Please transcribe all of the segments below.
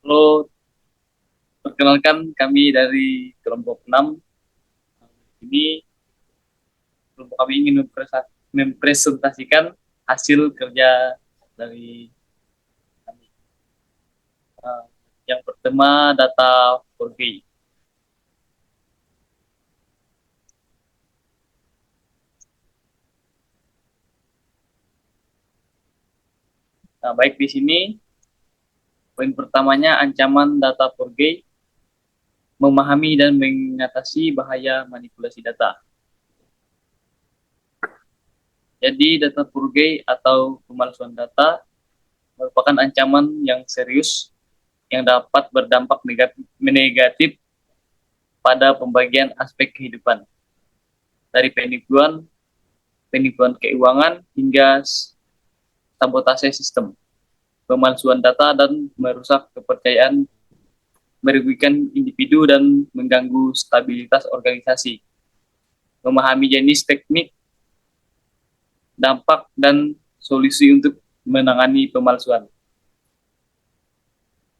Halo, perkenalkan kami dari kelompok 6. Ini kelompok kami ingin mempresentasikan hasil kerja dari kami. Eh, yang pertama data 4G. Nah, baik di sini poin pertamanya ancaman data 4G, memahami dan mengatasi bahaya manipulasi data. Jadi data 4G atau pemalsuan data merupakan ancaman yang serius yang dapat berdampak negatif pada pembagian aspek kehidupan, dari penipuan keuangan hingga sabotase sistem, pemalsuan data dan merusak kepercayaan, merugikan individu dan mengganggu stabilitas organisasi. Memahami jenis teknik, dampak dan solusi untuk menangani pemalsuan.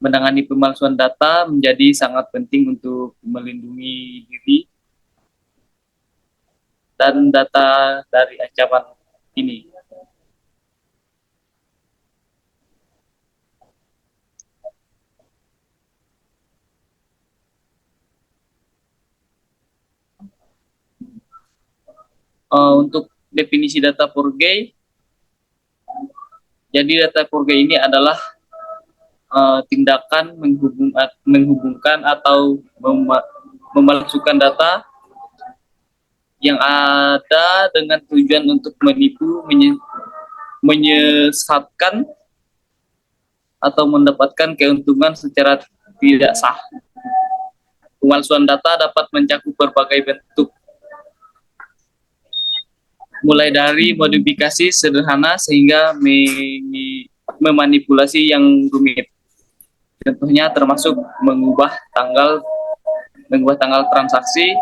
Menangani pemalsuan data menjadi sangat penting untuk melindungi diri dan data dari ancaman ini. Untuk definisi data 4G, jadi data 4G ini adalah tindakan menghubungkan atau memalsukan data yang ada dengan tujuan untuk menipu, menyesatkan, atau mendapatkan keuntungan secara tidak sah. Pemalsuan data dapat mencakup berbagai bentuk, mulai dari modifikasi sederhana sehingga memanipulasi yang rumit. Contohnya termasuk mengubah tanggal transaksi,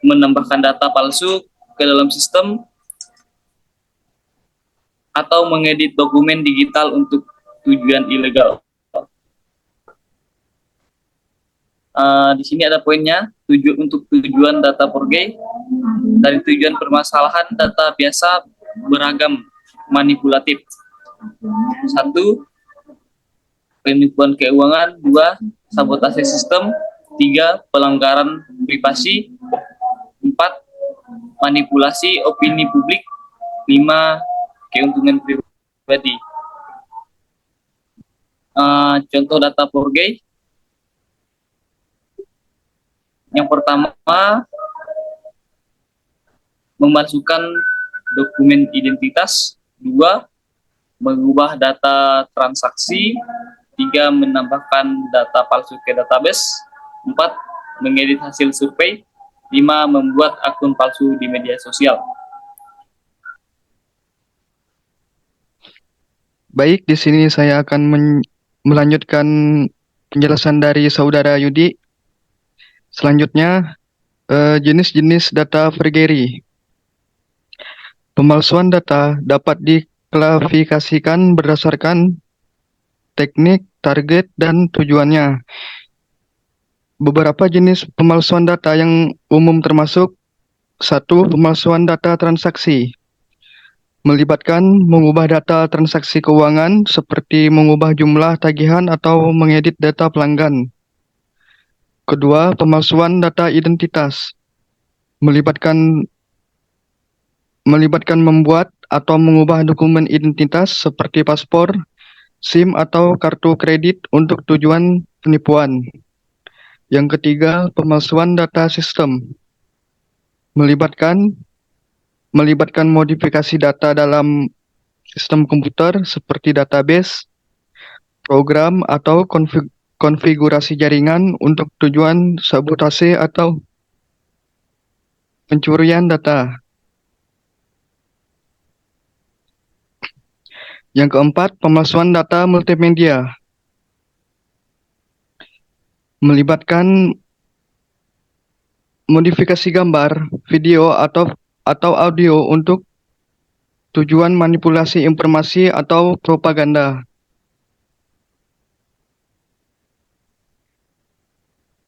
menambahkan data palsu ke dalam sistem, atau mengedit dokumen digital untuk tujuan ilegal. Di sini ada poinnya, untuk tujuan data 4G. Dari tujuan permasalahan data biasa beragam, manipulatif. 1. Penipuan keuangan. 2. Sabotase sistem. 3. Pelanggaran privasi. 4. Manipulasi opini publik. 5. Keuntungan pribadi. Contoh data 4G. Yang pertama, memalsukan dokumen identitas. 2. Mengubah data transaksi. 3. Menambahkan data palsu ke database. 4. Mengedit hasil survei. 5. Membuat akun palsu di media sosial. Baik, di sini saya akan melanjutkan penjelasan dari Saudara Yudi. Selanjutnya, jenis-jenis data forgery. Pemalsuan data dapat diklasifikasikan berdasarkan teknik, target, dan tujuannya. Beberapa jenis pemalsuan data yang umum termasuk 1. Pemalsuan data transaksi. Melibatkan mengubah data transaksi keuangan seperti mengubah jumlah tagihan atau mengedit data pelanggan. Kedua, pemalsuan data identitas. Melibatkan membuat atau mengubah dokumen identitas seperti paspor, SIM atau kartu kredit untuk tujuan penipuan. Yang ketiga, pemalsuan data sistem. Melibatkan modifikasi data dalam sistem komputer seperti database, program, atau konfigurasi jaringan untuk tujuan sabotase atau pencurian data. Yang keempat, pemalsuan data multimedia. Melibatkan modifikasi gambar, video, atau audio untuk tujuan manipulasi informasi atau propaganda.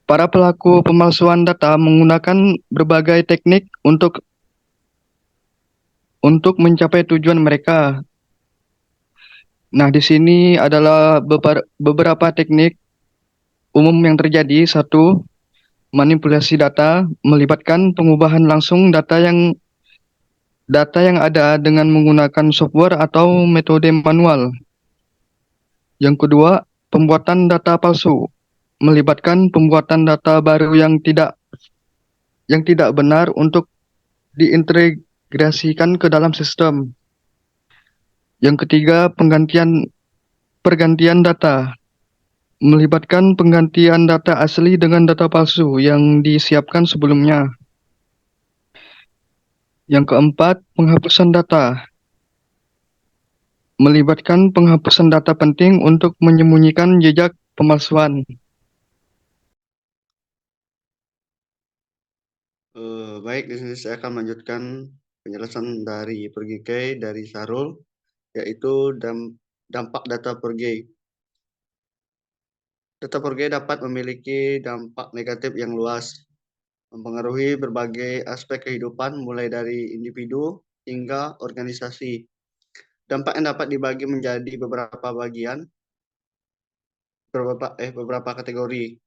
Para pelaku pemalsuan data menggunakan berbagai teknik untuk mencapai tujuan mereka. Nah, di sini adalah beberapa teknik umum yang terjadi. Satu, manipulasi data melibatkan pengubahan langsung data yang ada dengan menggunakan software atau metode manual. Yang kedua, pembuatan data palsu melibatkan pembuatan data baru yang tidak benar untuk diintegrasikan ke dalam sistem. Yang ketiga, pergantian data melibatkan penggantian data asli dengan data palsu yang disiapkan sebelumnya. Yang keempat, penghapusan data melibatkan penghapusan data penting untuk menyembunyikan jejak pemalsuan. Baik, di sini saya akan melanjutkan penjelasan dari Pergikai dari Sarul, yaitu dampak data Pergei. Data Pergei dapat memiliki dampak negatif yang luas, mempengaruhi berbagai aspek kehidupan mulai dari individu hingga organisasi. Dampak yang dapat dibagi menjadi beberapa kategori.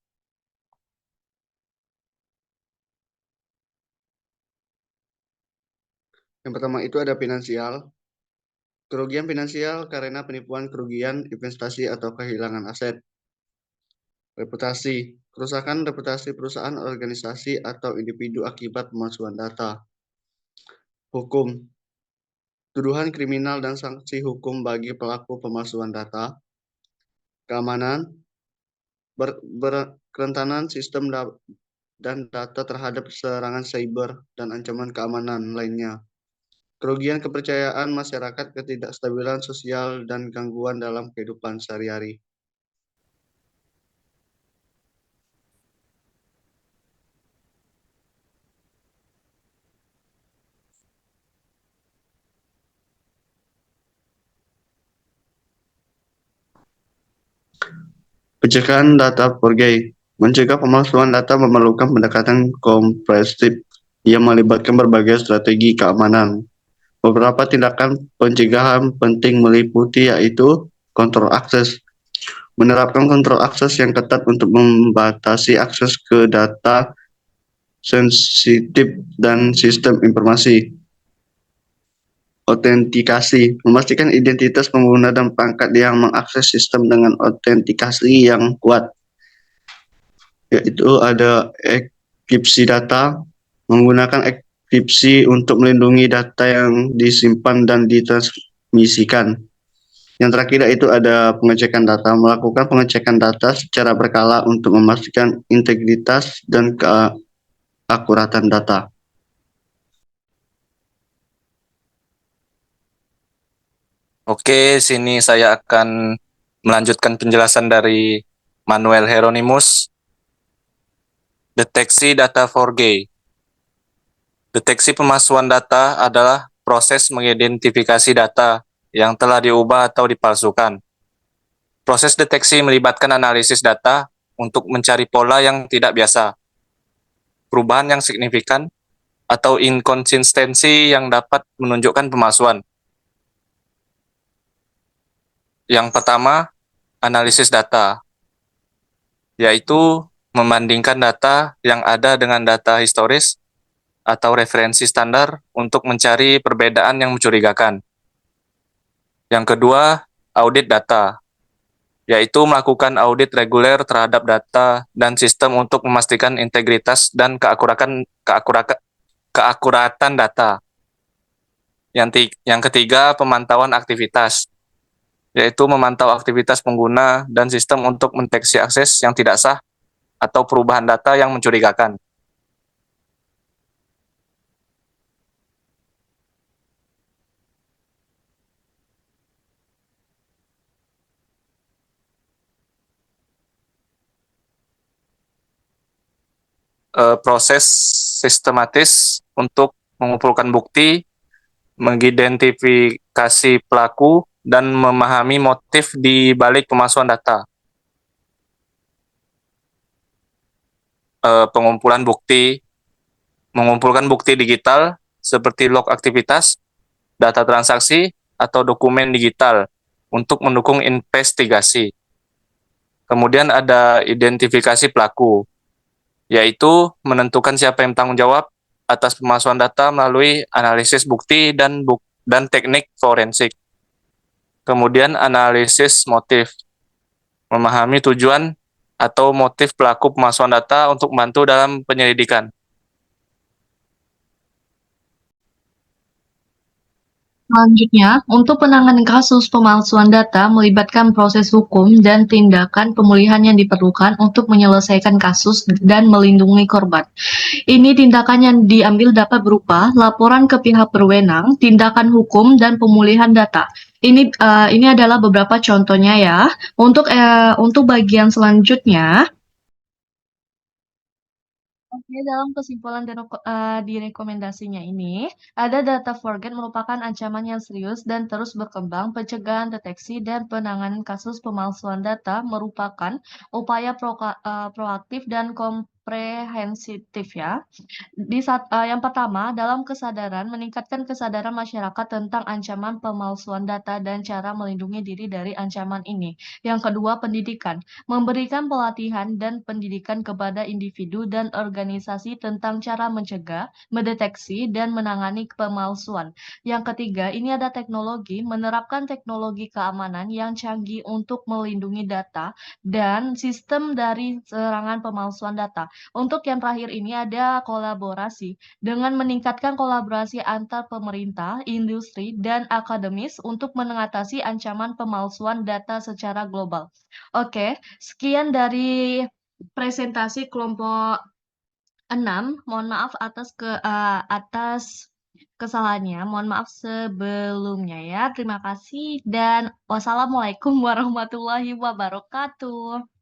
Yang pertama itu ada finansial. Kerugian finansial karena penipuan, kerugian investasi atau kehilangan aset. Reputasi, kerusakan reputasi perusahaan, organisasi, atau individu akibat pemalsuan data. Hukum, tuduhan kriminal dan sanksi hukum bagi pelaku pemalsuan data. Keamanan, kerentanan sistem dan data terhadap serangan cyber dan ancaman keamanan lainnya. Kerugian kepercayaan masyarakat, ketidakstabilan sosial, dan gangguan dalam kehidupan sehari-hari. Pencegahan data Pergei. Mencegah pemalsuan data memerlukan pendekatan komprehensif yang melibatkan berbagai strategi keamanan. Beberapa tindakan pencegahan penting meliputi yaitu kontrol akses. Menerapkan kontrol akses yang ketat untuk membatasi akses ke data sensitif dan sistem informasi. Autentikasi, memastikan identitas pengguna dan perangkat yang mengakses sistem dengan autentikasi yang kuat. Yaitu ada enkripsi data, menggunakan enkripsi untuk melindungi data yang disimpan dan ditransmisikan. Yang terakhir itu ada pengecekan data, melakukan pengecekan data secara berkala untuk memastikan integritas dan keakuratan data. Oke, sini saya akan melanjutkan penjelasan dari Manuel Hieronymus. Deteksi data 4G. Deteksi pemalsuan data adalah proses mengidentifikasi data yang telah diubah atau dipalsukan. Proses deteksi melibatkan analisis data untuk mencari pola yang tidak biasa, perubahan yang signifikan, atau inkonsistensi yang dapat menunjukkan pemalsuan. Yang pertama, analisis data, yaitu membandingkan data yang ada dengan data historis atau referensi standar untuk mencari perbedaan yang mencurigakan. Yang kedua, audit data, yaitu melakukan audit reguler terhadap data dan sistem untuk memastikan integritas dan keakuratan data. Yang ketiga, pemantauan aktivitas, yaitu memantau aktivitas pengguna dan sistem untuk mendeteksi akses yang tidak sah atau perubahan data yang mencurigakan. Proses sistematis untuk mengumpulkan bukti, mengidentifikasi pelaku, dan memahami motif di balik pemalsuan data. pengumpulan bukti, mengumpulkan bukti digital seperti log aktivitas, data transaksi, atau dokumen digital untuk mendukung investigasi. Kemudian ada identifikasi pelaku, yaitu menentukan siapa yang bertanggung jawab atas pemalsuan data melalui analisis bukti dan teknik forensik. Kemudian analisis motif, memahami tujuan atau motif pelaku pemalsuan data untuk membantu dalam penyelidikan. Selanjutnya, untuk penanganan kasus pemalsuan data melibatkan proses hukum dan tindakan pemulihan yang diperlukan untuk menyelesaikan kasus dan melindungi korban. Ini tindakan yang diambil dapat berupa laporan ke pihak berwenang, tindakan hukum, dan pemulihan data. Ini adalah beberapa contohnya ya. Untuk bagian selanjutnya, oke, dalam kesimpulan di rekomendasinya ini, ada data forget merupakan ancaman yang serius dan terus berkembang. Pencegahan, deteksi, dan penanganan kasus pemalsuan data merupakan upaya proaktif dan komprehensif ya. Yang pertama, dalam meningkatkan kesadaran masyarakat tentang ancaman pemalsuan data dan cara melindungi diri dari ancaman ini. Yang kedua, pendidikan. Memberikan pelatihan dan pendidikan kepada individu dan organisasi tentang cara mencegah, mendeteksi, dan menangani pemalsuan. Yang ketiga, ini ada teknologi, menerapkan teknologi keamanan yang canggih untuk melindungi data dan sistem dari serangan pemalsuan data. Untuk yang terakhir ini ada kolaborasi, dengan meningkatkan kolaborasi antar pemerintah, industri, dan akademis untuk mengatasi ancaman pemalsuan data secara global. Oke, sekian dari presentasi kelompok 6. Mohon maaf atas kesalahannya. Mohon maaf sebelumnya ya. Terima kasih dan wassalamualaikum warahmatullahi wabarakatuh.